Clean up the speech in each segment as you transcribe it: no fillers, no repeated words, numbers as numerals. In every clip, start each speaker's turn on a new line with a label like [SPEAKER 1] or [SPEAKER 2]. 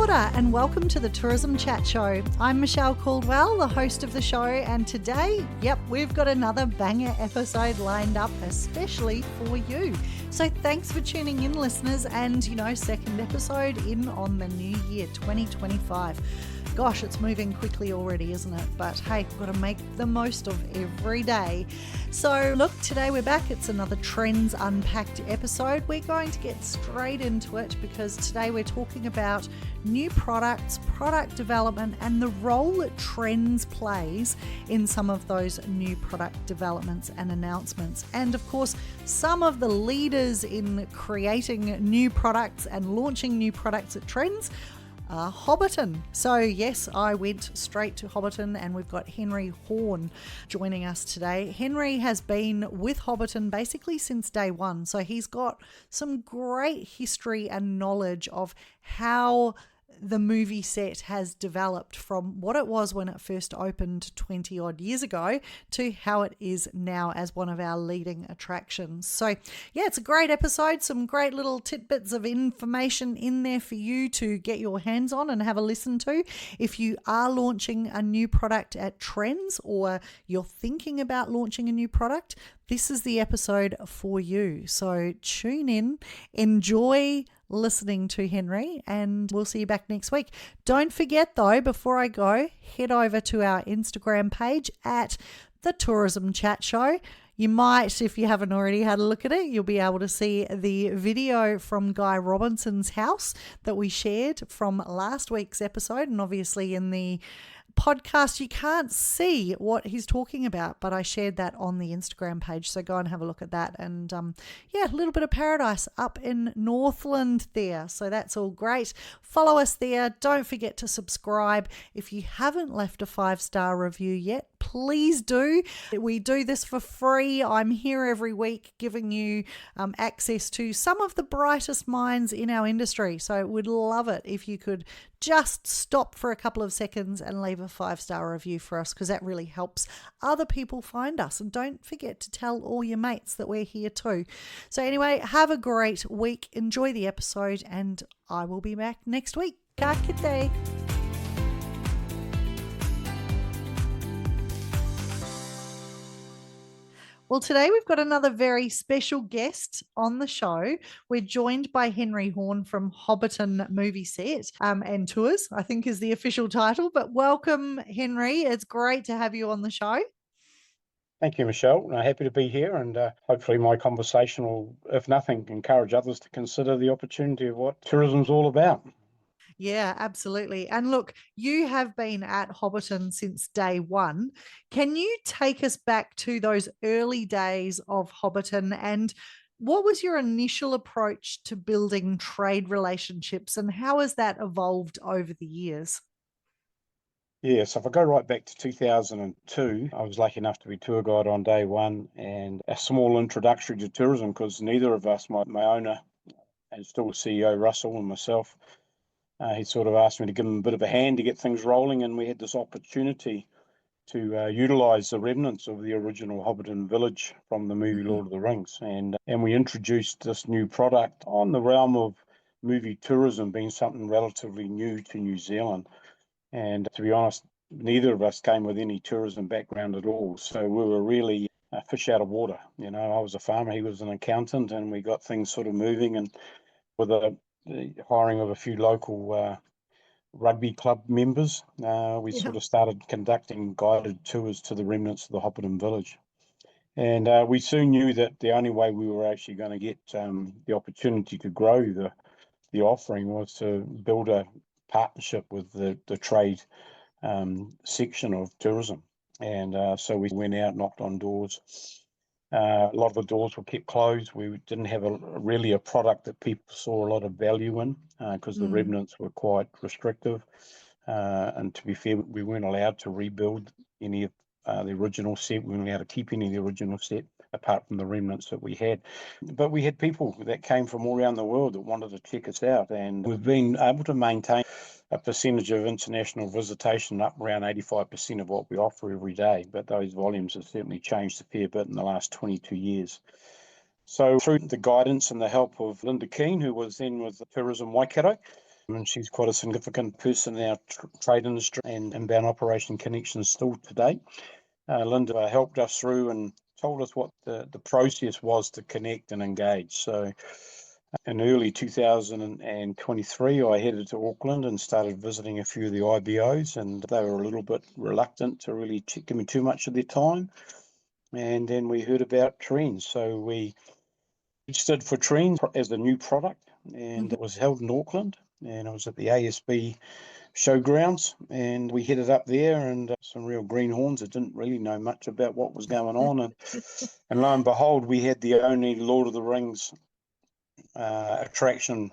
[SPEAKER 1] order and welcome to the Tourism Chat Show. I'm Michelle Caldwell, the host of the show, and today, we've got another banger episode lined up especially for you. So thanks for tuning in, listeners, and second episode in on the new year 2025. Gosh, it's moving quickly already, isn't it? But hey, we've got to make the most of every day. So look, today we're back. It's another TRENZ Unpacked episode. We're going to get straight into it because today we're talking about new products, product development, and the role that TRENZ plays in some of those new product developments and announcements. And of course, some of the leaders in creating new products and launching new products at TRENZ Hobbiton. So yes, I went straight to Hobbiton and we've got Henry Horne joining us today. Henry has been with Hobbiton basically since day one. So he's got some great history and knowledge of how the movie set has developed from what it was when it first opened 20 odd years ago to how it is now as one of our leading attractions. So it's a great episode, some great little tidbits of information in there for you to get your hands on and have a listen to. If you are launching a new product at TRENZ or you're thinking about launching a new product, this is the episode for you. So tune in, enjoy listening to Henry, and we'll see you back next week. Don't forget though, before I go, head over to our Instagram page at the Tourism Chat Show. You might, if you haven't already had a look at it, you'll be able to see the video from Guy Robinson's house that we shared from last week's episode. And obviously in the podcast you can't see what he's talking about, but I shared that on the Instagram page, so go and have a look at that. And a little bit of paradise up in Northland there, so that's all great. Follow us there. Don't forget to subscribe. If you haven't left a 5-star review yet, please do. We do this for free. I'm here every week giving you access to some of the brightest minds in our industry, so we'd love it if you could just stop for a couple of seconds and leave a 5-star review for us, because that really helps other people find us. And don't forget to tell all your mates that we're here too. So anyway, have a great week. Enjoy the episode, and I will be back next week. Ka kite. Well, today we've got another very special guest on the show. We're joined by Henry Horne from Hobbiton Movie Set and Tours, I think is the official title. But welcome, Henry. It's great to have you on the show.
[SPEAKER 2] Thank you, Michelle. Happy to be here, and hopefully my conversation will, if nothing, encourage others to consider the opportunity of what tourism's all about.
[SPEAKER 1] Yeah, absolutely. And look, you have been at Hobbiton since day one. Can you take us back to those early days of Hobbiton, and what was your initial approach to building trade relationships, and how has that evolved over the years?
[SPEAKER 2] Yeah, so if I go right back to 2002, I was lucky enough to be tour guide on day one, and a small introductory to tourism, because neither of us, my owner and still CEO Russell and myself, he sort of asked me to give him a bit of a hand to get things rolling, and we had this opportunity to utilise the remnants of the original Hobbiton village from the movie Lord of the Rings, and we introduced this new product on the realm of movie tourism being something relatively new to New Zealand. And to be honest, neither of us came with any tourism background at all, so we were really a fish out of water. I was a farmer, he was an accountant, and we got things sort of moving, and with the hiring of a few local rugby club members, we sort of started conducting guided tours to the remnants of the Hobbiton village. And we soon knew that the only way we were actually going to get the opportunity to grow the offering was to build a partnership with the trade section of tourism. And so we went out, knocked on doors. A lot of the doors were kept closed. We didn't have really a product that people saw a lot of value in, because the remnants were quite restrictive. And to be fair, we weren't allowed to rebuild any of the original set. We weren't allowed to keep any of the original set apart from the remnants that we had. But we had people that came from all around the world that wanted to check us out, and we've been able to maintain a percentage of international visitation up around 85% of what we offer every day. But those volumes have certainly changed a fair bit in the last 22 years. So through the guidance and the help of Linda Keane, who was then with Tourism Waikato, and she's quite a significant person in our trade industry and inbound operation connections still today. Linda helped us through and told us what the process was to connect and engage. So in early 2023, I headed to Auckland and started visiting a few of the IBOs, and they were a little bit reluctant to really give me too much of their time. And then we heard about TRENZ. So we registered for TRENZ as a new product, and it was held in Auckland, and it was at the ASB showgrounds, and we headed up there, and some real greenhorns that didn't really know much about what was going on. And lo and behold, we had the only Lord of the Rings attraction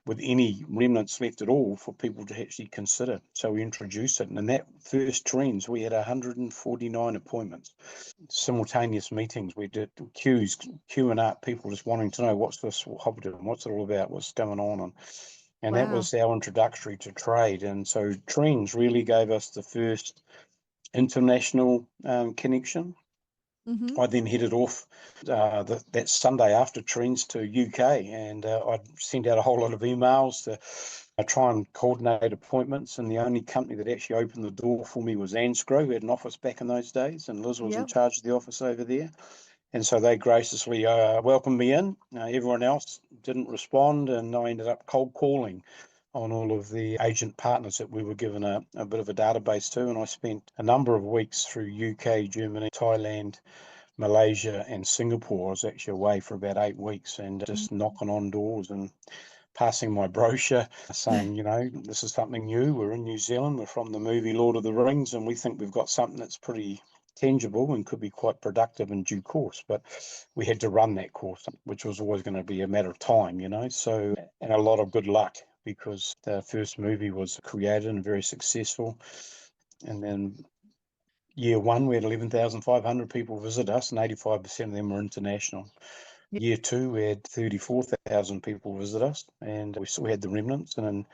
[SPEAKER 2] with any remnants left at all for people to actually consider. So we introduced it, and in that first TRENZ, we had 149 appointments, simultaneous meetings. We did queuing up, people just wanting to know, what's this Hobbiton, what's it all about, what's going on, and that was our introductory to trade. And so TRENZ really gave us the first international connection. I then headed off that Sunday after TRENZ to UK, and I sent out a whole lot of emails to try and coordinate appointments. And the only company that actually opened the door for me was Anscro, who had an office back in those days, and Liz was in charge of the office over there. And so they graciously welcomed me in. Everyone else didn't respond, and I ended up cold calling on all of the agent partners that we were given a bit of a database to. And I spent a number of weeks through UK, Germany, Thailand, Malaysia and Singapore. I was actually away for about 8 weeks and just knocking on doors and passing my brochure saying, this is something new. We're in New Zealand. We're from the movie Lord of the Rings, and we think we've got something that's pretty tangible and could be quite productive in due course. But we had to run that course, which was always going to be a matter of time, So, and a lot of good luck, because the first movie was created and very successful. And then year one, we had 11,500 people visit us, and 85% of them were international. Year two, we had 34,000 people visit us, and we still had the remnants. And then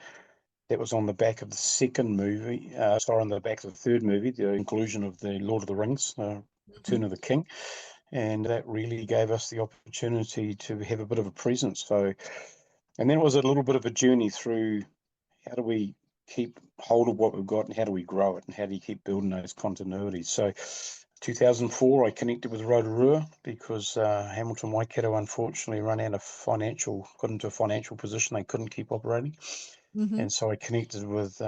[SPEAKER 2] that was on the back of the second movie, on the back of the third movie, the inclusion of the Lord of the Rings, Return of the King. And that really gave us the opportunity to have a bit of a presence. So, and then it was a little bit of a journey through how do we keep hold of what we've got, and how do we grow it, and how do you keep building those continuities. So 2004, I connected with Rotorua because Hamilton Waikato unfortunately got into a financial position they couldn't keep operating. And so I connected with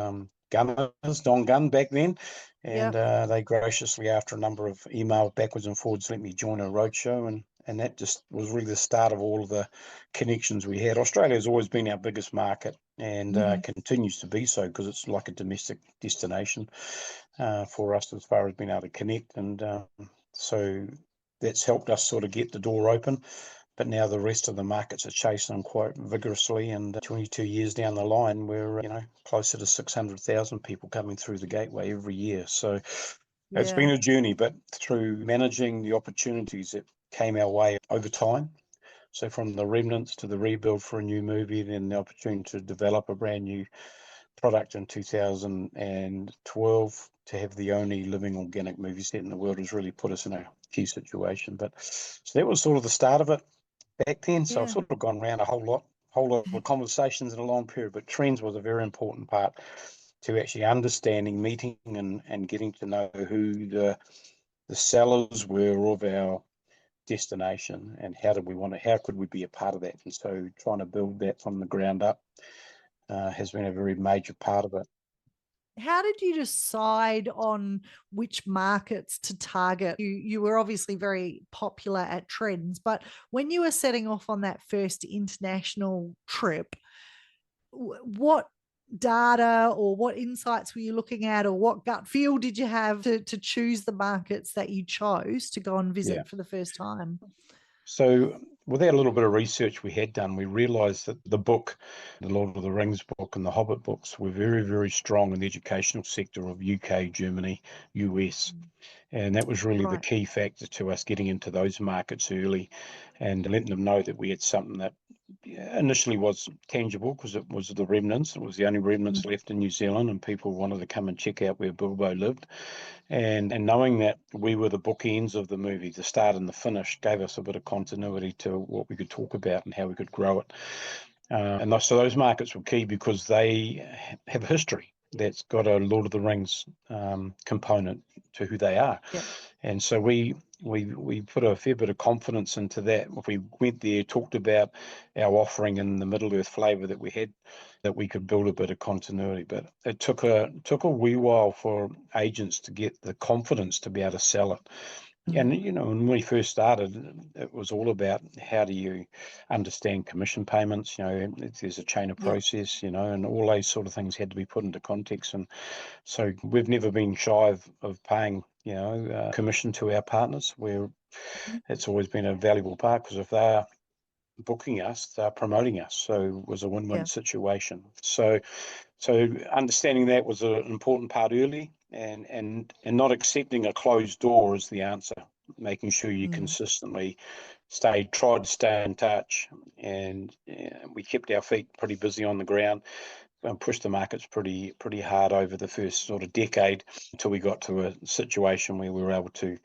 [SPEAKER 2] Gunners, Don Gunn back then, and they graciously, after a number of emails backwards and forwards, let me join a roadshow, and that just was really the start of all of the connections we had. Australia has always been our biggest market, and continues to be so, because it's like a domestic destination for us as far as being able to connect. And so that's helped us sort of get the door open. But now the rest of the markets are chasing them quite vigorously, and 22 years down the line, we're closer to 600,000 people coming through the gateway every year. So it's been a journey, but through managing the opportunities that came our way over time. So from the remnants to the rebuild for a new movie, then the opportunity to develop a brand new product in 2012 to have the only living organic movie set in the world has really put us in a key situation. But so that was sort of the start of it back then. So I've sort of gone around a whole lot of conversations in a long period, but TRENZ was a very important part to actually understanding, meeting and getting to know who the sellers were of our destination, and how could we be a part of that. And so trying to build that from the ground up has been a very major part of it.
[SPEAKER 1] How did you decide on which markets to target? You were obviously very popular at TRENZ, but when you were setting off on that first international trip, what data or what insights were you looking at, or what gut feel did you have to choose the markets that you chose to go and visit for the first time?
[SPEAKER 2] So with that little bit of research we had done, we realised that the book, the Lord of the Rings book and the Hobbit books, were very, very strong in the educational sector of UK, Germany, US. And that was really the key factor to us getting into those markets early and letting them know that we had something that initially was tangible, because it was the remnants. It was the only remnants left in New Zealand, and people wanted to come and check out where Bilbo lived. And knowing that we were the bookends of the movie, the start and the finish, gave us a bit of continuity to what we could talk about and how we could grow it. So those markets were key because they have a history that's got a Lord of the Rings component to who they are.
[SPEAKER 1] Yep.
[SPEAKER 2] And so we put a fair bit of confidence into that. If we went there, talked about our offering and the Middle Earth flavour that we had, that we could build a bit of continuity. But it took a wee while for agents to get the confidence to be able to sell it. And, when we first started, it was all about how do you understand commission payments, there's a chain of process, and all those sort of things had to be put into context. And so we've never been shy of paying, commission to our partners, where it's always been a valuable part, because if they're booking us, they're promoting us. So it was a win-win situation. So understanding that was an important part early, and not accepting a closed door is the answer. Making sure you consistently tried to stay in touch, and we kept our feet pretty busy on the ground and pushed the markets pretty hard over the first sort of decade, until we got to a situation where we were able to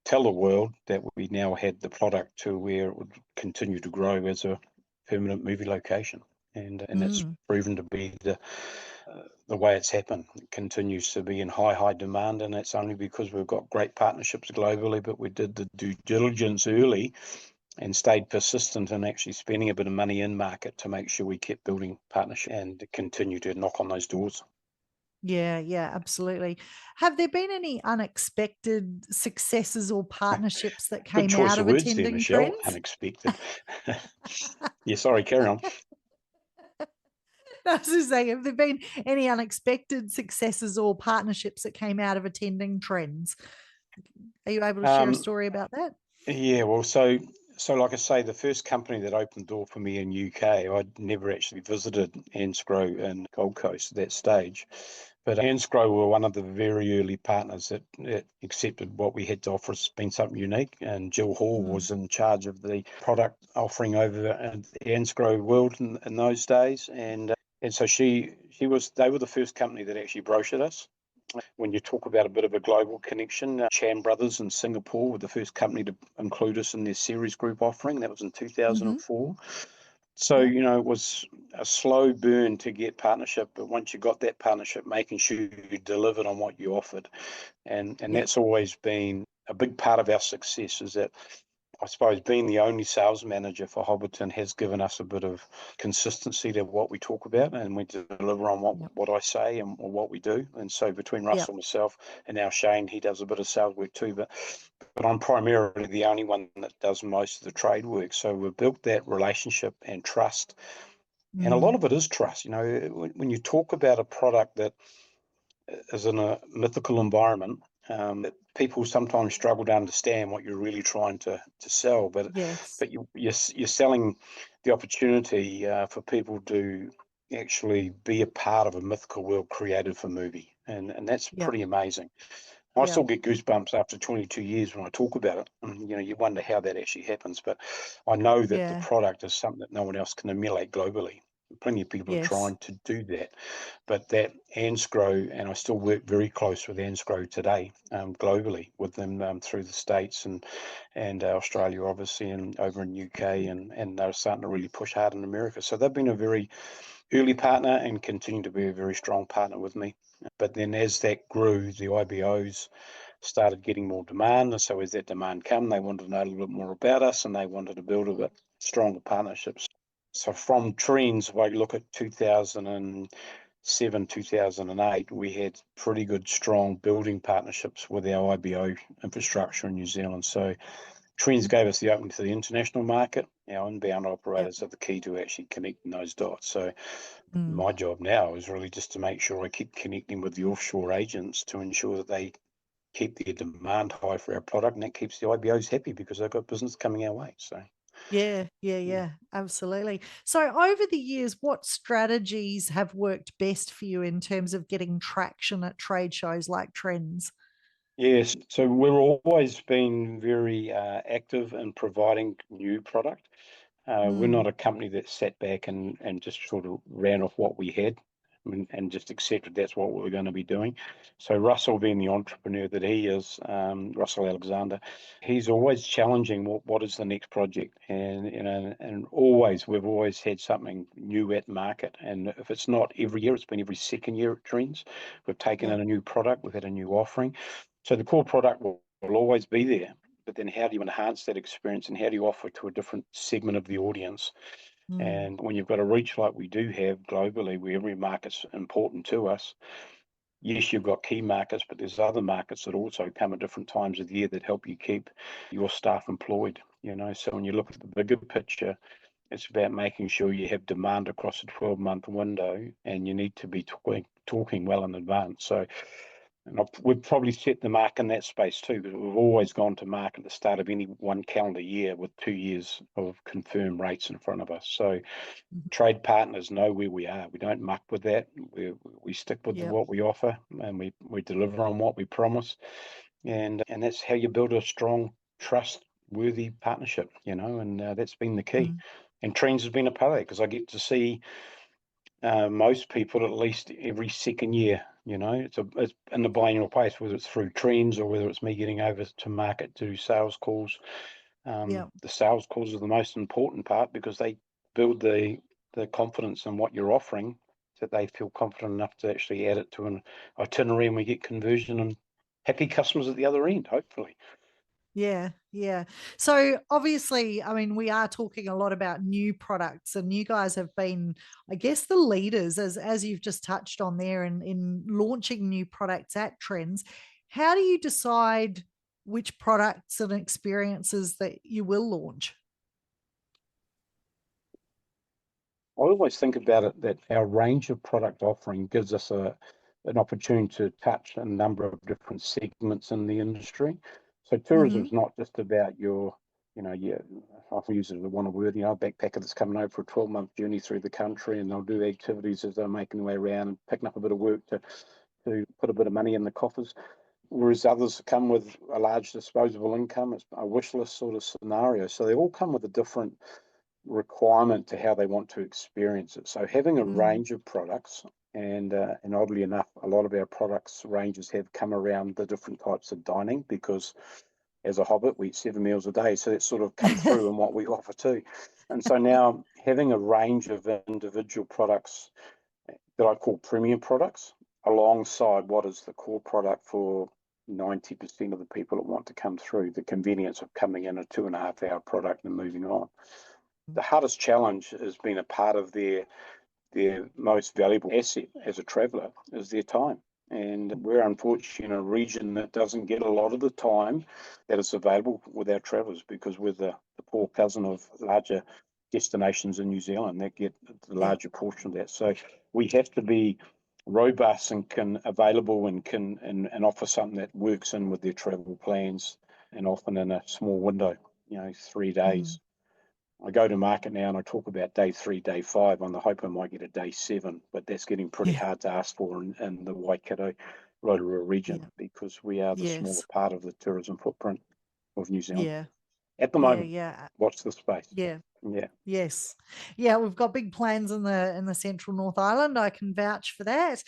[SPEAKER 2] tell the world that we now had the product to where it would continue to grow as a permanent movie location. And it's proven to be the way it's happened. It continues to be in high demand, and it's only because we've got great partnerships globally, but we did the due diligence early and stayed persistent in actually spending a bit of money in market to make sure we kept building partnership and continue to knock on those doors.
[SPEAKER 1] Yeah, absolutely. Have there been any unexpected successes or partnerships that
[SPEAKER 2] Good
[SPEAKER 1] came
[SPEAKER 2] choice
[SPEAKER 1] out
[SPEAKER 2] of
[SPEAKER 1] of
[SPEAKER 2] words there,
[SPEAKER 1] attending
[SPEAKER 2] Michelle.
[SPEAKER 1] TRENZ?
[SPEAKER 2] Unexpected. Yeah, sorry, carry on.
[SPEAKER 1] I was just saying, have there been any unexpected successes or partnerships that came out of attending TRENZ? Are you able to share a story about that?
[SPEAKER 2] Yeah, well, so like I say, the first company that opened the door for me in UK, I'd never actually visited Ansgrow in Gold Coast at that stage. But Ansgrow were one of the very early partners that accepted what we had to offer as being something unique. And Jill Hall was in charge of the product offering over in the Ansgrow world in those days. And so they were the first company that actually brochured us. When you talk about a bit of a global connection, Chan Brothers in Singapore were the first company to include us in their series group offering. That was in 2004. So, it was a slow burn to get partnership, but once you got that partnership, making sure you delivered on what you offered. And that's always been a big part of our success, is that I suppose being the only sales manager for Hobbiton has given us a bit of consistency to what we talk about, and we deliver on what I say and what we do. And so between Russell, myself, and now Shane, he does a bit of sales work too, but I'm primarily the only one that does most of the trade work. So we've built that relationship and trust. And a lot of it is trust. When you talk about a product that is in a mythical environment, people sometimes struggle to understand what you're really trying to sell. But you're selling the opportunity for people to actually be a part of a mythical world created for movie, and that's pretty amazing. I still get goosebumps after 22 years when I talk about it. And, you wonder how that actually happens. But I know that the product is something that no one else can emulate globally. Plenty of people are trying to do that. But that Ansgrow, and I still work very close with Ansgrow today, globally, with them through the States and Australia, obviously, and over in UK, and they're starting to really push hard in America. So they've been a very early partner and continue to be a very strong partner with me. But then as that grew, the IBOs started getting more demand. And so as that demand came, they wanted to know a little bit more about us, and they wanted to build a bit stronger partnerships. So from TRENZ, if I look at 2007, 2008, we had pretty good, strong building partnerships with our IBO infrastructure in New Zealand. So TRENZ gave us the opening to the international market. Our inbound operators are the key to actually connecting those dots. So my job now is really just to make sure I keep connecting with the offshore agents to ensure that they keep their demand high for our product, and that keeps the IBOs happy because they've got business coming our way. So
[SPEAKER 1] Yeah, absolutely. So over the years, what strategies have worked best for you in terms of getting traction at trade shows like TRENZ?
[SPEAKER 2] yes, so we've always been very active in providing new product. We're not a company that sat back and just sort of ran off what we had. and just accepted that's what we're going to be doing. So Russell, being the entrepreneur that he is, Russell Alexander, he's always challenging what is the next project, and and we've always had something new at market. And if it's not every year, it's been every second year at TRENZ. We've taken in a new product, we've had a new offering. So the core product will always be there, but then how do you enhance that experience, and how do you offer to a different segment of the audience? And when you've got a reach like we do have globally, where every market's important to us, yes, you've got key markets, but there's other markets that also come at different times of the year that help you keep your staff employed. So when you look at the bigger picture, it's about making sure you have demand across a 12-month window, and you need to be talking well in advance. So, and we've probably set the mark in that space too, because we've always gone to market at the start of any one calendar year with 2 years of confirmed rates in front of us. So trade partners know where we are. We don't muck with that. We stick with what we offer, and we deliver on what we promise. And that's how you build a strong, trustworthy partnership, and that's been the key. And TRENZ has been a part of that, because I get to see most people at least every second year. It's in the biannual pace, whether it's through TRENZ or whether it's me getting over to market to do sales calls. The sales calls are the most important part, because they build the confidence in what you're offering, that they feel confident enough to actually add it to an itinerary, and we get conversion and happy customers at the other end, hopefully.
[SPEAKER 1] Yeah. So obviously, I mean, we are talking a lot about new products, and you guys have been, I guess, the leaders, as you've just touched on there, in launching new products at TRENZ. How do you decide which products and experiences that you will launch?
[SPEAKER 2] I always think about it that our range of product offering gives us an opportunity to touch a number of different segments in the industry. So tourism is not just about your, I use it as one word, a backpacker that's coming over for a 12-month journey through the country, and they'll do activities as they're making their way around and picking up a bit of work to put a bit of money in the coffers. Whereas others come with a large disposable income. It's a wish list sort of scenario. So they all come with a different requirement to how they want to experience it. So having a range of products, and oddly enough, a lot of our products ranges have come around the different types of dining, because as a hobbit, we eat 7 meals a day. So that's sort of come through in what we offer too. And so now having a range of individual products that I call premium products, alongside what is the core product for 90% of the people that want to come through, the convenience of coming in a 2.5-hour product and moving on. The hardest challenge has been a part of their most valuable asset as a traveller is their time. And we're unfortunately in a region that doesn't get a lot of the time that is available with our travellers, because we're the poor cousin of larger destinations in New Zealand that get the larger portion of that. So we have to be robust and available and offer something that works in with their travel plans, and often in a small window, 3 days. I go to market now and I talk about day 3, day 5. On the hope I might get a day 7, but that's getting pretty hard to ask for in the Waikato, Rotorua region, because we are the smaller part of the tourism footprint of New Zealand at the moment. Watch the space.
[SPEAKER 1] Yes. We've got big plans in the central North Island. I can vouch for that.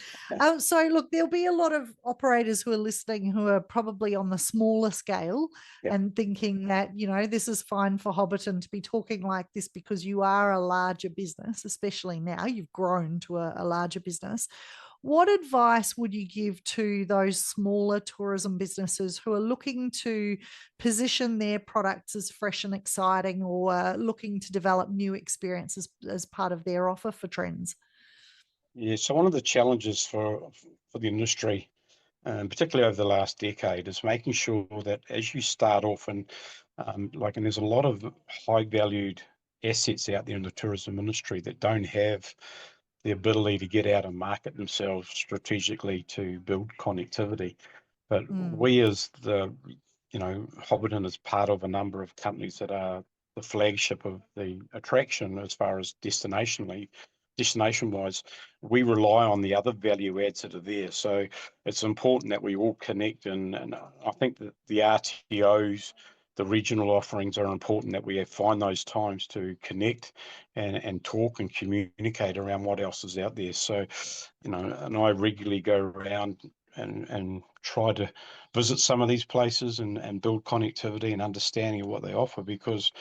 [SPEAKER 1] So look, there'll be a lot of operators who are listening who are probably on the smaller scale and thinking that, this is fine for Hobbiton to be talking like this, because you are a larger business, especially now you've grown to a larger business. What advice would you give to those smaller tourism businesses who are looking to position their products as fresh and exciting, or looking to develop new experiences as part of their offer for TRENZ?
[SPEAKER 2] So one of the challenges for the industry, particularly over the last decade, is making sure that as you start off, and there's a lot of high valued assets out there in the tourism industry that don't have the ability to get out and market themselves strategically to build connectivity. But we, as Hobbiton, is part of a number of companies that are the flagship of the attraction as far as destination-wise. We rely on the other value adds that are there. So it's important that we all connect, and I think that the RTOs the regional offerings are important, that we find those times to connect and talk and communicate around what else is out there. So, and I regularly go around and try to visit some of these places and build connectivity and understanding of what they offer, because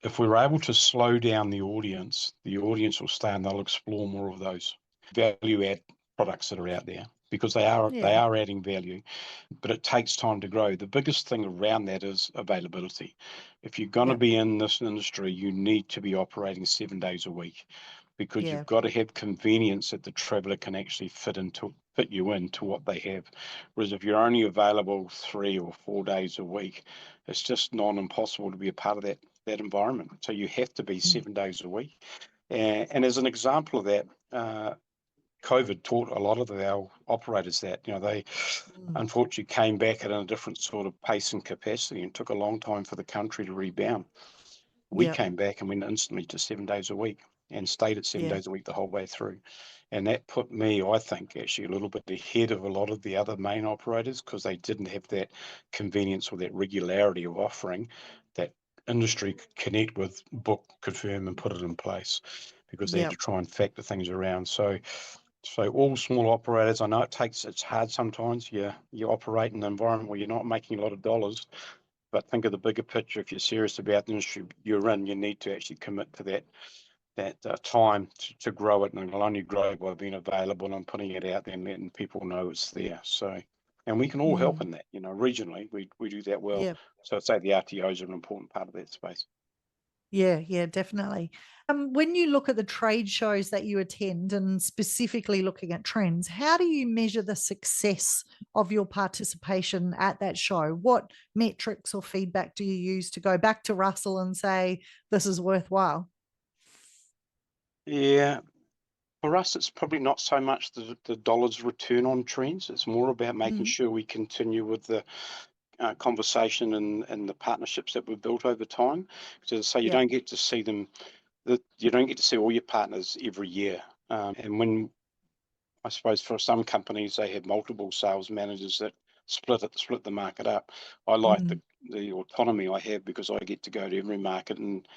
[SPEAKER 2] if we're able to slow down the audience will stay and they'll explore more of those value add products that are out there, because they are adding value, but it takes time to grow. The biggest thing around that is availability. If you're going to be in this industry, you need to be operating 7 days a week, because you've got to have convenience that the traveller can actually fit you into what they have. Whereas if you're only available 3 or 4 days a week, it's just not impossible to be a part of that environment. So you have to be 7 days a week. And as an example of that, COVID taught a lot of our operators that, they unfortunately came back at a different sort of pace and capacity, and took a long time for the country to rebound. We came back and went instantly to 7 days a week and stayed at 7 days a week the whole way through. And that put me, I think, actually a little bit ahead of a lot of the other main operators, because they didn't have that convenience or that regularity of offering that industry could connect with, book, confirm, and put it in place, because they had to try and factor things around. So all small operators, I know it's hard sometimes. You operate in an environment where you're not making a lot of dollars, but think of the bigger picture. If you're serious about the industry you're in, you need to actually commit to that time to grow it, and it'll only grow by being available and putting it out there and letting people know it's there. So, and we can all help in that, regionally, we do that well. So I'd say the RTOs are an important part of that space.
[SPEAKER 1] Yeah, definitely. When you look at the trade shows that you attend, and specifically looking at TRENZ, how do you measure the success of your participation at that show? What metrics or feedback do you use to go back to Russell and say, this is worthwhile?
[SPEAKER 2] Yeah, for us, it's probably not so much the dollars return on TRENZ. It's more about making sure we continue with the conversation and the partnerships that we've built over time. So you don't get to see them, you don't get to see all your partners every year. And when, I suppose, for some companies, they have multiple sales managers that split the market up. I like the autonomy I have, because I get to go to every market and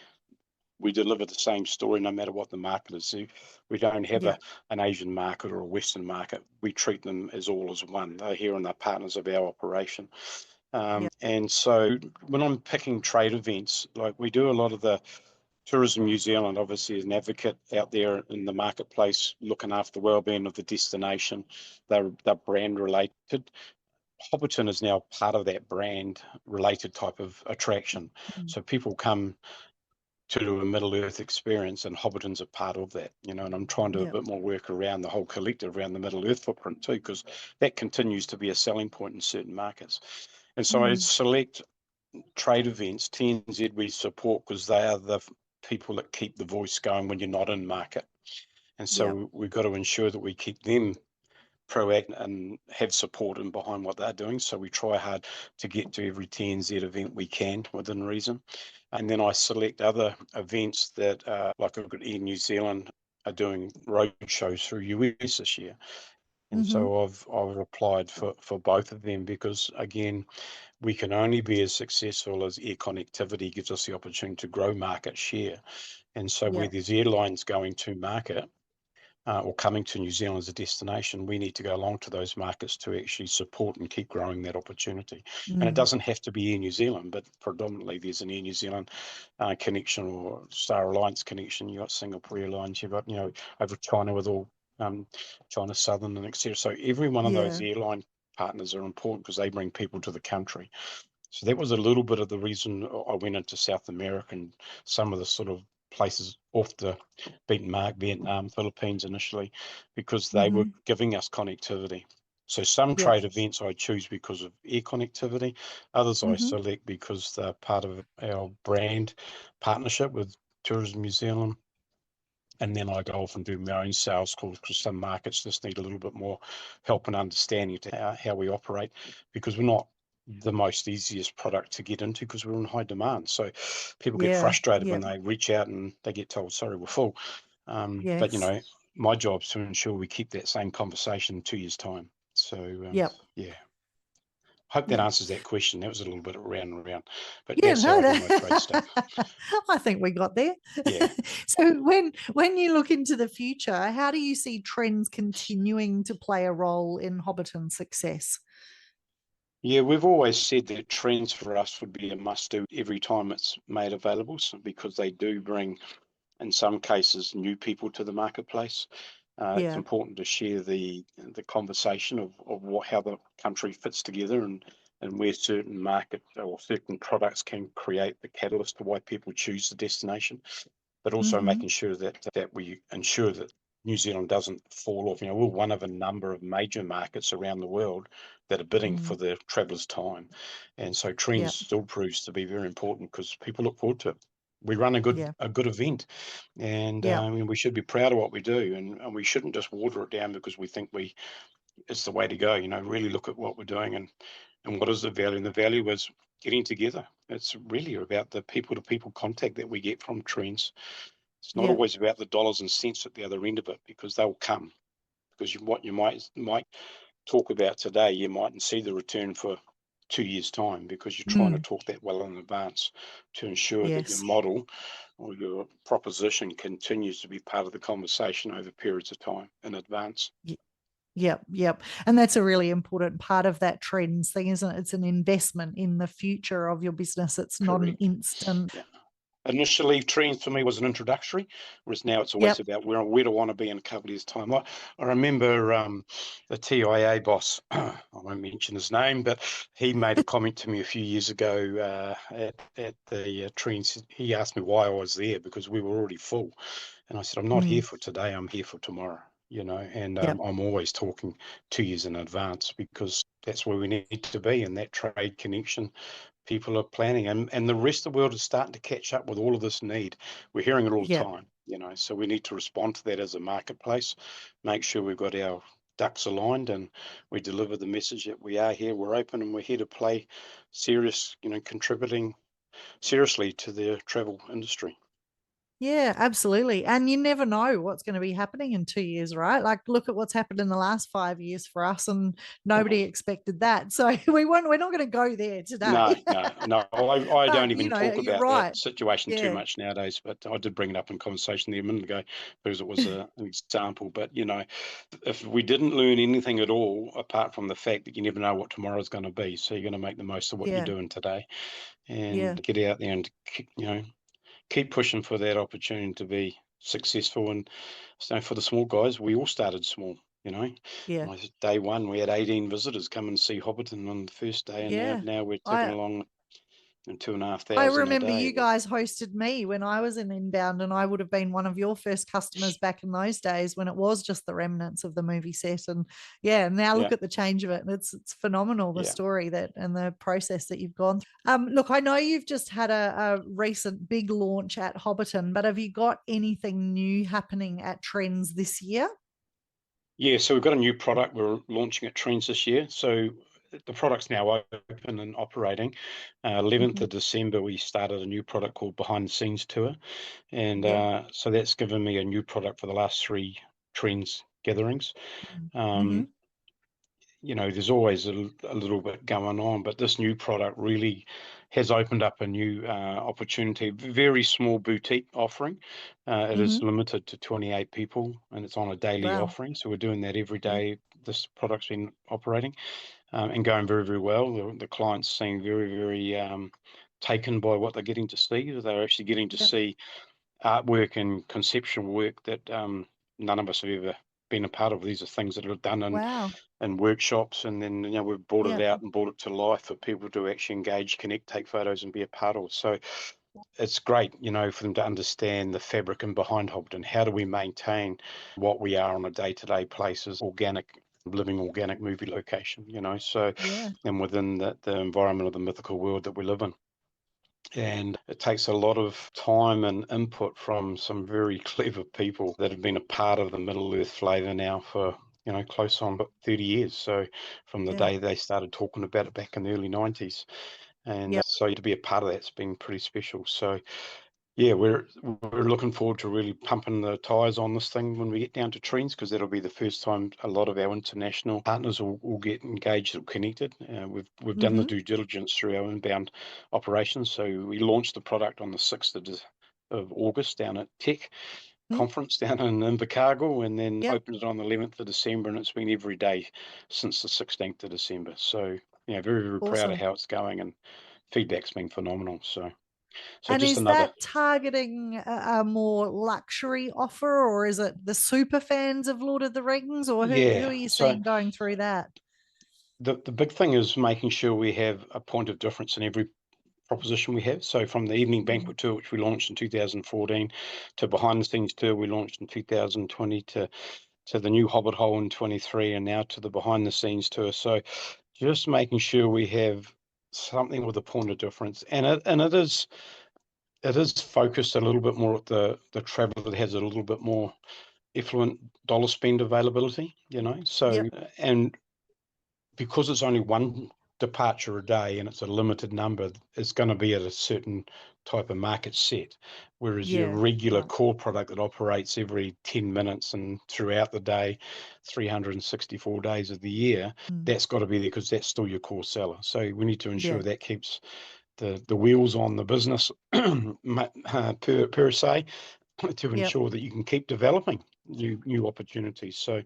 [SPEAKER 2] we deliver the same story no matter what the market is. So we don't have an Asian market or a Western market. We treat them as all as one. They're here and they're partners of our operation. And so when I'm picking trade events, like we do a lot of the Tourism New Zealand, obviously, is an advocate out there in the marketplace, looking after the well-being of the destination. They're brand related. Hobbiton is now part of that brand related type of attraction. So people come to do a Middle Earth experience, and Hobbiton's a part of that, and I'm trying to do a bit more work around the whole collective, around the Middle Earth footprint too, because that continues to be a selling point in certain markets. And so I select trade events. TNZ we support because they are the people that keep the voice going when you're not in market. And so we've got to ensure that we keep them proactive and have support and behind what they're doing. So we try hard to get to every TNZ event we can within reason. And then I select other events that, like I've got Air New Zealand are doing road shows through US this year. And so I've applied for both of them, because again, we can only be as successful as air connectivity gives us the opportunity to grow market share. And so where there's airlines going to market, or coming to New Zealand as a destination, we need to go along to those markets to actually support and keep growing that opportunity. And it doesn't have to be Air New Zealand, but predominantly there's an Air New Zealand connection or Star Alliance connection. You've got Singapore Airlines, you've got, over China with all China Southern and etc. So every one of those airline partners are important, because they bring people to the country. So that was a little bit of the reason I went into South America and some of the sort of places off the beaten mark, Vietnam, Philippines initially, because they were giving us connectivity. So some trade events I choose because of air connectivity, others I select because they're part of our brand partnership with Tourism New Zealand. And then I go off and do my own sales calls, because some markets just need a little bit more help and understanding to how we operate, because we're not the most easiest product to get into, because we're in high demand. So people get frustrated when they reach out and they get told, sorry, we're full. But, my job's to ensure we keep that same conversation in 2 years' time. So, yeah. Hope that answers that question. That was a little bit around and around, but
[SPEAKER 1] Yeah,
[SPEAKER 2] that's how
[SPEAKER 1] no,
[SPEAKER 2] I do my trade stuff.
[SPEAKER 1] I think we got there.
[SPEAKER 2] Yeah.
[SPEAKER 1] So when you look into the future, how do you see trends continuing to play a role in Hobbiton's success?
[SPEAKER 2] Yeah, we've always said that trends for us would be a must-do every time it's made available, so because they do bring, in some cases, new people to the marketplace. It's
[SPEAKER 1] Yeah.
[SPEAKER 2] important to share the conversation of how the country fits together, and where certain market or certain products can create the catalyst to why people choose the destination, but also
[SPEAKER 1] Mm-hmm.
[SPEAKER 2] making sure that we ensure that New Zealand doesn't fall off. We're one of a number of major markets around the world that are bidding for
[SPEAKER 1] Mm.
[SPEAKER 2] the traveller's time. And so trends
[SPEAKER 1] Yeah.
[SPEAKER 2] still proves to be very important because people look forward to it. We run a good
[SPEAKER 1] Yeah.
[SPEAKER 2] event, and
[SPEAKER 1] Yeah.
[SPEAKER 2] we should be proud of what we do, and we shouldn't just water it down because we think it's the way to go. Really look at what we're doing, and what is the value. And the value is getting together. It's really about the people to people contact that we get from trends. It's not
[SPEAKER 1] Yeah.
[SPEAKER 2] always about the dollars and cents at the other end of it, because they'll come. Because what you might talk about today, you mightn't see the return for 2 years' time, because you're trying to
[SPEAKER 1] Mm.
[SPEAKER 2] talk that well in advance to ensure that your
[SPEAKER 1] Yes.
[SPEAKER 2] model or your proposition continues to be part of the conversation over periods of time in advance.
[SPEAKER 1] Yep, yep. And that's a really important part of that trends thing, isn't it? It's an investment in the future of your business. It's not an
[SPEAKER 2] Correct.
[SPEAKER 1] instant.
[SPEAKER 2] Yeah. Initially, trends for me was an introductory, whereas now it's always
[SPEAKER 1] Yep.
[SPEAKER 2] about where do I want to be in a couple of years' time. I remember the TIA boss, I won't mention his name, but he made a comment to me a few years ago at the trends. He asked me why I was there, because we were already full. And I said, I'm not here
[SPEAKER 1] Mm.
[SPEAKER 2] for today, I'm here for tomorrow. And
[SPEAKER 1] Yep.
[SPEAKER 2] I'm always talking 2 years in advance, because that's where we need to be, and that trade connection. People are planning, and the rest of the world is starting to catch up with all of this need. We're hearing it all the
[SPEAKER 1] Yep.
[SPEAKER 2] time, so we need to respond to that as a marketplace, make sure we've got our ducks aligned, and we deliver the message that we are here, we're open, and we're here to play serious, contributing seriously to the travel industry.
[SPEAKER 1] Yeah, absolutely. And you never know what's going to be happening in 2 years, right? Like, look at what's happened in the last 5 years for us, and
[SPEAKER 2] Oh,
[SPEAKER 1] nobody expected that. So we're not going to go there
[SPEAKER 2] no,
[SPEAKER 1] today.
[SPEAKER 2] no, no. I don't
[SPEAKER 1] But
[SPEAKER 2] even talk
[SPEAKER 1] you're
[SPEAKER 2] about that
[SPEAKER 1] right.
[SPEAKER 2] situation too
[SPEAKER 1] Yeah.
[SPEAKER 2] much nowadays, but I did bring it up in conversation there a minute ago because it was an example. But, if we didn't learn anything at all, apart from the fact that you never know what tomorrow's going to be, so you're going to make the most of what you're
[SPEAKER 1] Yeah.
[SPEAKER 2] doing today
[SPEAKER 1] Yeah.
[SPEAKER 2] and get out there and, keep pushing for that opportunity to be successful. And so for the small guys, we all started small.
[SPEAKER 1] Yeah.
[SPEAKER 2] Like day one, we had 18 visitors come and see Hobbiton on the first day, and now,
[SPEAKER 1] Yeah.
[SPEAKER 2] now we're ticking
[SPEAKER 1] I
[SPEAKER 2] along and two and a half
[SPEAKER 1] I
[SPEAKER 2] thousand a
[SPEAKER 1] remember
[SPEAKER 2] day.
[SPEAKER 1] you guys hosted me when I was in inbound, and I would have been one of your first customers back in those days when it was just the remnants of the movie set. And yeah, now
[SPEAKER 2] Yeah,
[SPEAKER 1] look at the change of it. And it's phenomenal, the
[SPEAKER 2] yeah.
[SPEAKER 1] story that and the process that you've gone through. Look, I know you've just had a recent big launch at Hobbiton, but have you got anything new happening at Trends this year?
[SPEAKER 2] Yeah, so we've got a new product we're launching at TRENZ this year. So the product's now open and operating. 11th
[SPEAKER 1] Mm-hmm.
[SPEAKER 2] of December, we started a new product called Behind the Scenes Tour. And
[SPEAKER 1] Yep.
[SPEAKER 2] so that's given me a new product for the last three TRENZ gatherings.
[SPEAKER 1] Mm-hmm.
[SPEAKER 2] Um, there's always a little bit going on, but this new product really has opened up a new opportunity. Very small boutique offering. It is
[SPEAKER 1] Mm-hmm.
[SPEAKER 2] limited to 28 people, and it's on a daily
[SPEAKER 1] Wow.
[SPEAKER 2] offering. So we're doing that every
[SPEAKER 1] Yeah.
[SPEAKER 2] day. This product's been operating and going very, very well. The clients seem very, very taken by what they're getting to see. They're actually getting to
[SPEAKER 1] Yep.
[SPEAKER 2] see artwork and conceptual work that none of us have ever been a part of. These are things that are done
[SPEAKER 1] Wow.
[SPEAKER 2] in workshops, and then we've brought it
[SPEAKER 1] Yeah.
[SPEAKER 2] out and brought it to life for people to actually engage, connect, take photos, and be a part of. So it's great, for them to understand the fabric and behind Hobbiton. How do we maintain what we are on a day-to-day places, organic, living organic movie location, so,
[SPEAKER 1] Yeah.
[SPEAKER 2] and within the environment of the mythical world that we live in. And it takes a lot of time and input from some very clever people that have been a part of the Middle Earth flavour now for, close on about 30 years. So from the
[SPEAKER 1] Yeah.
[SPEAKER 2] day they started talking about it back in the early 90s. And
[SPEAKER 1] Yep.
[SPEAKER 2] so to be a part of that's been pretty special. So Yeah, we're looking forward to really pumping the tires on this thing when we get down to TRENZ, because that'll be the first time a lot of our international partners will get engaged or connected. We've done the
[SPEAKER 1] Mm-hmm.
[SPEAKER 2] due diligence through our inbound operations. So we launched the product on the 6th of August down at Tech Conference down in Invercargill, and then
[SPEAKER 1] Yep.
[SPEAKER 2] opened it on the 11th of December, and it's been every day since the 16th of December. So, very, very proud of
[SPEAKER 1] Awesome.
[SPEAKER 2] how it's going, and feedback's been phenomenal. So
[SPEAKER 1] And
[SPEAKER 2] just
[SPEAKER 1] is
[SPEAKER 2] another.
[SPEAKER 1] that targeting a more luxury offer, or is it the super fans of Lord of the Rings, or who
[SPEAKER 2] Yeah.
[SPEAKER 1] are you
[SPEAKER 2] So
[SPEAKER 1] seeing going through that?
[SPEAKER 2] the big thing is making sure we have a point of difference in every proposition we have. So from the evening
[SPEAKER 1] Mm.
[SPEAKER 2] banquet tour, which we launched in 2014, to behind the scenes tour we launched in 2020, to the new Hobbit hole in 23, and now to the behind the scenes tour. So just making sure we have something with a point of difference, and it is focused a little bit more at the traveler that has a little bit more effluent dollar spend availability, so,
[SPEAKER 1] Yep.
[SPEAKER 2] and because it's only one departure a day and it's a limited number, it's going to be at a certain type of market set. Whereas your
[SPEAKER 1] Yeah.
[SPEAKER 2] regular
[SPEAKER 1] Yeah.
[SPEAKER 2] core product that operates every 10 minutes and throughout the day, 364 days of the year,
[SPEAKER 1] Mm.
[SPEAKER 2] that's got to be there because that's still your core seller. So we need to ensure
[SPEAKER 1] Yeah.
[SPEAKER 2] that keeps the wheels on the business per se, to
[SPEAKER 1] Yep.
[SPEAKER 2] ensure that you can keep developing new opportunities. So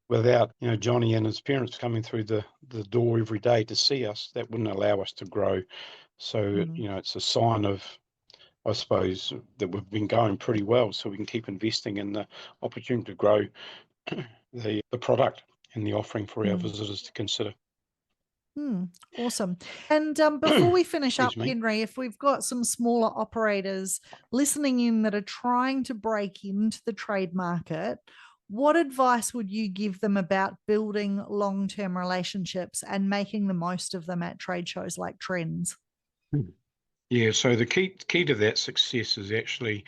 [SPEAKER 2] without Johnny and his parents coming through the door every day to see us, that wouldn't allow us to grow. So
[SPEAKER 1] Mm.
[SPEAKER 2] it's a sign of, I suppose, that we've been going pretty well, so we can keep investing in the opportunity to grow the product and the offering for our
[SPEAKER 1] Mm.
[SPEAKER 2] visitors to consider.
[SPEAKER 1] Awesome. And before we finish
[SPEAKER 2] Excuse
[SPEAKER 1] up,
[SPEAKER 2] me.
[SPEAKER 1] Henry, if we've got some smaller operators listening in that are trying to break into the trade market, what advice would you give them about building long-term relationships and making the most of them at trade shows like TRENZ?
[SPEAKER 2] Yeah, so the key to that success is actually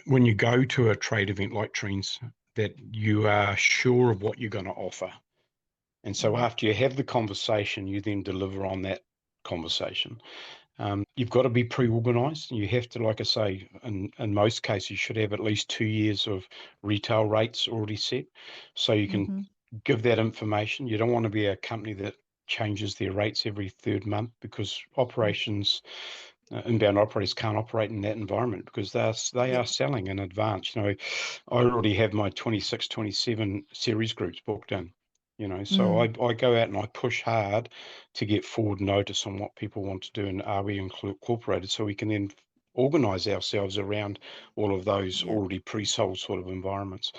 [SPEAKER 2] when you go to a trade event like TRENZ, that you are sure of what you're going to offer. And so
[SPEAKER 1] Mm.
[SPEAKER 2] after you have the conversation, you then deliver on that conversation. You've got to be pre-organized. You have to, like I say, in most cases, you should have at least 2 years of retail rates already set, so you can
[SPEAKER 1] Mm-hmm.
[SPEAKER 2] give that information. You don't want to be a company that changes their rates every third month, because operations, inbound operators can't operate in that environment, because they are
[SPEAKER 1] Yep.
[SPEAKER 2] selling in advance. I already have my 26, 27 series groups booked in. So I,
[SPEAKER 1] Mm.
[SPEAKER 2] I go out and I push hard to get forward notice on what people want to do, and are we incorporated, so we can then organize ourselves around all of those
[SPEAKER 1] Yep.
[SPEAKER 2] already pre-sold sort of environments.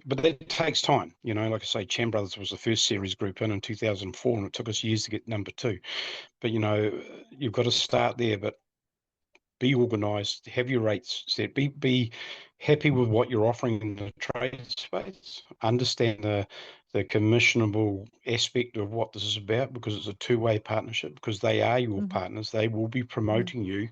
[SPEAKER 2] But that takes time. Like I say, Chan Brothers was the first series group in 2004, and it took us years to get number two. But you've got to start there. But be organized, have your rates set, be happy with what you're offering in the trade space, understand the commissionable aspect of what this is about, because it's a two-way partnership, because they are your
[SPEAKER 1] Mm-hmm.
[SPEAKER 2] partners. They will be
[SPEAKER 1] Mm.
[SPEAKER 2] promoting you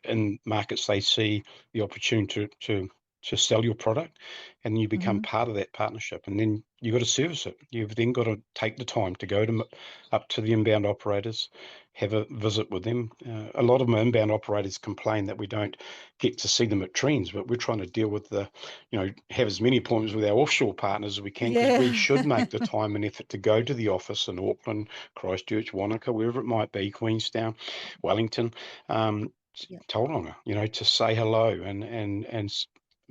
[SPEAKER 2] in markets they see the opportunity to sell your product, and you become
[SPEAKER 1] Mm-hmm.
[SPEAKER 2] part of that partnership, and then you've got to service it. You've then got to take the time to go up to the inbound operators, have a visit with them. A lot of my inbound operators complain that we don't get to see them at TRENZ, but we're trying to deal with have as many appointments with our offshore partners as we can, because we
[SPEAKER 1] Yeah.
[SPEAKER 2] should make the time and effort to go to the office in Auckland, Christchurch, Wanaka, wherever it might be, Queenstown, Wellington, um,
[SPEAKER 1] Yep.
[SPEAKER 2] Tauranga, to say hello, and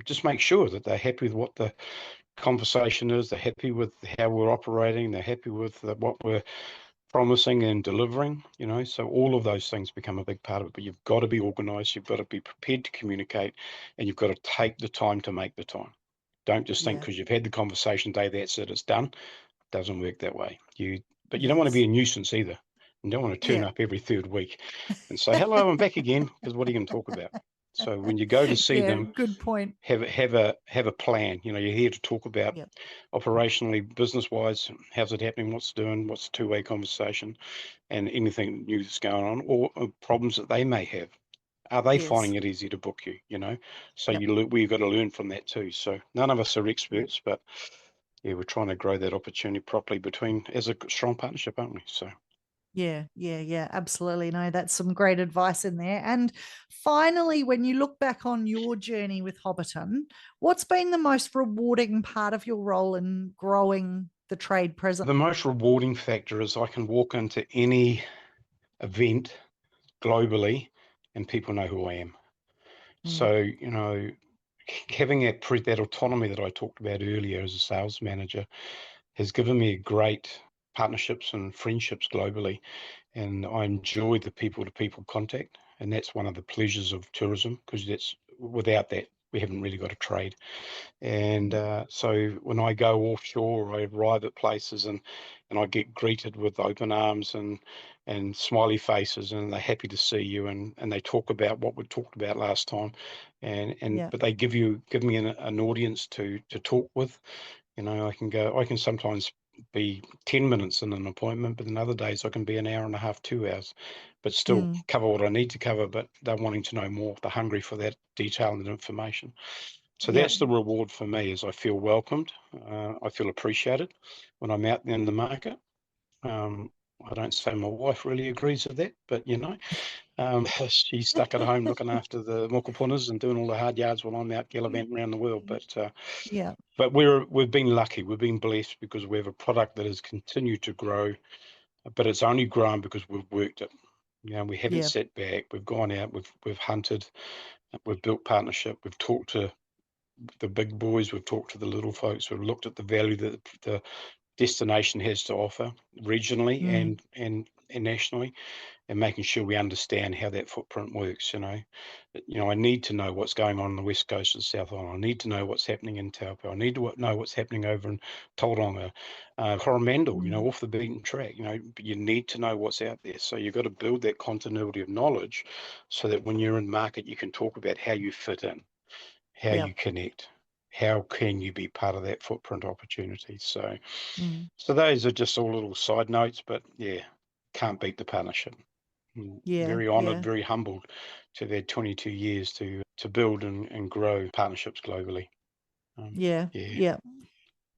[SPEAKER 2] just make sure that they're happy with what the conversation is, they're happy with how we're operating, they're happy with what we're promising and delivering. So all of those things become a big part of it. But you've got to be organized, you've got to be prepared to communicate, and you've got to take the time to make the time. Don't just think
[SPEAKER 1] Yeah.
[SPEAKER 2] because you've had the conversation today, that's it, it's done. It doesn't work that way. But you don't want to be
[SPEAKER 1] Yes.
[SPEAKER 2] a nuisance either. You don't want to turn
[SPEAKER 1] Yeah.
[SPEAKER 2] up every third week and say, hello, I'm back again, because what are you going to talk about? So when you go to see
[SPEAKER 1] Yeah.
[SPEAKER 2] them,
[SPEAKER 1] Good point.
[SPEAKER 2] have a plan. You're here to talk about
[SPEAKER 1] Yep.
[SPEAKER 2] operationally, business wise, how's it happening, what's doing, what's the two-way conversation, and anything new that's going on, or problems that they may have. Are they
[SPEAKER 1] Yes.
[SPEAKER 2] finding it easy to book you? So
[SPEAKER 1] Yep.
[SPEAKER 2] we've got to learn from that too. So none of us are
[SPEAKER 1] Yep.
[SPEAKER 2] experts, but yeah, we're trying to grow that opportunity properly between as a strong partnership, aren't we? So
[SPEAKER 1] Yeah, absolutely. No, that's some great advice in there. And finally, when you look back on your journey with Hobbiton, what's been the most rewarding part of your role in growing the trade presence?
[SPEAKER 2] The most rewarding factor is I can walk into any event globally and people know who I am. So, you know, having that autonomy that I talked about earlier as a sales manager has given me great partnerships and friendships globally. And I enjoy the people-to-people contact. And that's one of the pleasures of tourism, because without that, we haven't really got a trade. And so when I go offshore, I arrive at places and I get greeted with open arms and smiley faces, and they're happy to see you, and they talk about what we talked about last time, but they give me an audience to talk with. You know, I can sometimes be 10 minutes in an appointment, but in other days I can be an hour and a half, 2 hours, but still cover what I need to cover, but they're wanting to know more. They're hungry for that detail and information. So that's the reward for me, is I feel welcomed. I feel appreciated when I'm out in the market. I don't say my wife really agrees with that, but you know, she's stuck at home looking after the mokopunas and doing all the hard yards while I'm out gallivanting around the world. But we've been lucky. We've been blessed because we have a product that has continued to grow, but it's only grown because we've worked it. You know, we haven't sat back. We've gone out. We've hunted. We've built partnership. We've talked to the big boys. We've talked to the little folks. We've looked at the value that the destination has to offer regionally and nationally, and making sure we understand how that footprint works. You know, I need to know what's going on the west coast of South Island. I need to know what's happening in Taupo. I need to know what's happening over in Tauranga, Coromandel. You know, off the beaten track. You know, but you need to know what's out there. So you've got to build that continuity of knowledge, so that when you're in market, you can talk about how you fit in, how you connect, how can you be part of that footprint opportunity. So those are just all little side notes, but yeah, can't beat the partnership. Very honoured, very humbled to have had 22 years to build and grow partnerships globally.
[SPEAKER 1] Yeah.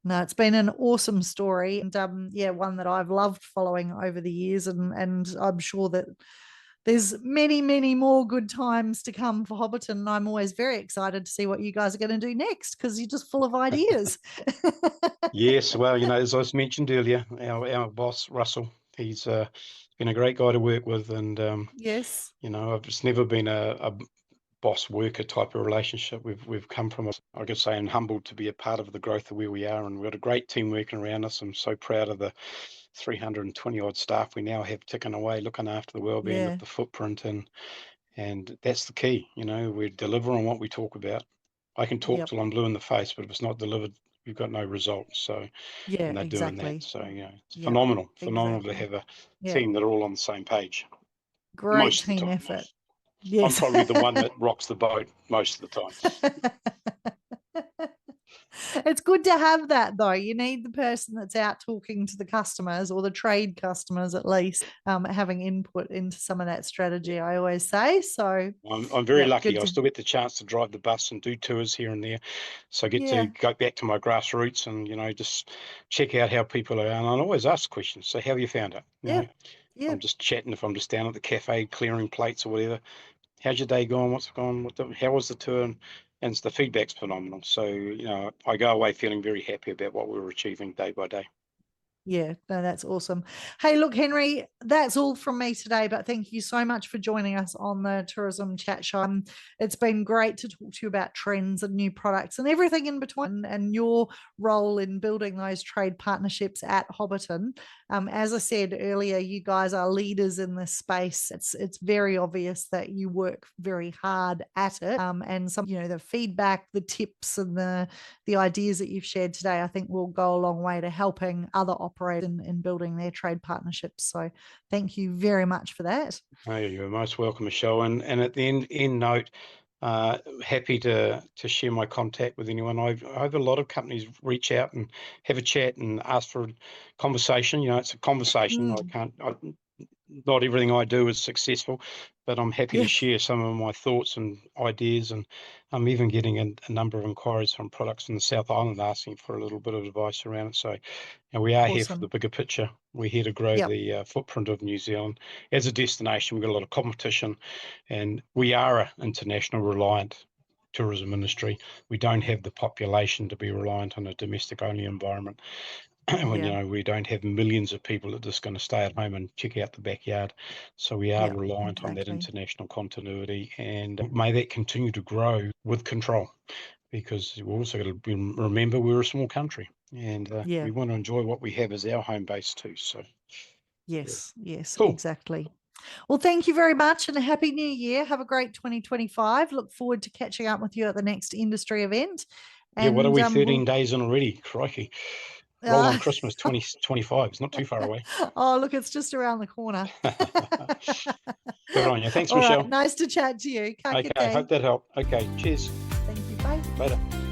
[SPEAKER 1] No, it's been an awesome story, and one that I've loved following over the years, and I'm sure that there's many more good times to come for Hobbiton. And I'm always very excited to see what you guys are going to do next, because you're just full of ideas.
[SPEAKER 2] Yes, well, you know, as I was mentioned earlier, our boss Russell, he's been a great guy to work with, and
[SPEAKER 1] Yes.
[SPEAKER 2] you know, it's never been a boss worker type of relationship. We've come from, I could say, and humbled to be a part of the growth of where we are, and we've got a great team working around us. I'm so proud of the 320 odd staff we now have ticking away, looking after the well-being of the footprint, and that's the key. You know, we deliver on what we talk about. I can talk till I'm blue in the face, but if it's not delivered, we've got no results. So, and they're doing that. So, you know, it's phenomenal to have a team that are all on the same page.
[SPEAKER 1] Great
[SPEAKER 2] Most of the
[SPEAKER 1] team
[SPEAKER 2] time.
[SPEAKER 1] effort.
[SPEAKER 2] I'm probably the one that rocks the boat most of the time.
[SPEAKER 1] It's good to have that, though. You need the person that's out talking to the customers, or the trade customers at least, having input into some of that strategy, I always say. So
[SPEAKER 2] I'm very lucky. I still get the chance to drive the bus and do tours here and there. So I get to go back to my grassroots and, you know, just check out how people are. And I always ask questions. So how have you found it? You know, I'm just chatting, if I'm just down at the cafe clearing plates or whatever. How's your day going? What's going on? How was the tour? And the feedback's phenomenal. So, you know, I go away feeling very happy about what we're achieving day by day.
[SPEAKER 1] Yeah, no, that's awesome. Hey, look, Henry, that's all from me today, but thank you so much for joining us on the Tourism Chat Show. It's been great to talk to you about trends and new products and everything in between, and your role in building those trade partnerships at Hobbiton. As I said earlier, you guys are leaders in this space. It's very obvious that you work very hard at it. And some, you know, the feedback, the tips, and the ideas that you've shared today, I think will go a long way to helping other operators in building their trade partnerships. So thank you very much for that.
[SPEAKER 2] Oh, you're most welcome, Michelle. And at the end note, happy to share my contact with anyone. I've a lot of companies reach out and have a chat and ask for a conversation. You know, it's a conversation. not everything I do is successful, but I'm happy to
[SPEAKER 1] Yes.
[SPEAKER 2] share some of my thoughts and ideas. And I'm even getting a number of inquiries from products in the South Island asking for a little bit of advice around it. So we are here for
[SPEAKER 1] Awesome.
[SPEAKER 2] the bigger picture. We're here to grow
[SPEAKER 1] Yep.
[SPEAKER 2] the footprint of New Zealand as a destination. We've got a lot of competition, and we are an international reliant tourism industry. We don't have the population to be reliant on a domestic only environment. When
[SPEAKER 1] Yeah.
[SPEAKER 2] we don't have millions of people that are just going to stay at home and check out the backyard. So we are
[SPEAKER 1] Yeah,
[SPEAKER 2] reliant on that
[SPEAKER 1] exactly.
[SPEAKER 2] international continuity, and may that continue to grow with control, because we've also got to remember we're a small country, and
[SPEAKER 1] Yeah.
[SPEAKER 2] we want to enjoy what we have as our home base too. So
[SPEAKER 1] Yes. Yes,
[SPEAKER 2] cool.
[SPEAKER 1] exactly. Well, thank you very much and a happy new year. Have a great 2025. Look forward to catching up with you at the next industry event.
[SPEAKER 2] Yeah, what are we, 13
[SPEAKER 1] we'll,
[SPEAKER 2] days in already? Crikey. Roll on Christmas 2025. It's not too far away.
[SPEAKER 1] oh, look, it's just around the corner.
[SPEAKER 2] Good on you. Thanks,
[SPEAKER 1] All
[SPEAKER 2] Michelle.
[SPEAKER 1] right, nice to chat to you.
[SPEAKER 2] Okay, hope that helped. Okay, cheers.
[SPEAKER 1] Thank you. Bye.
[SPEAKER 2] Later.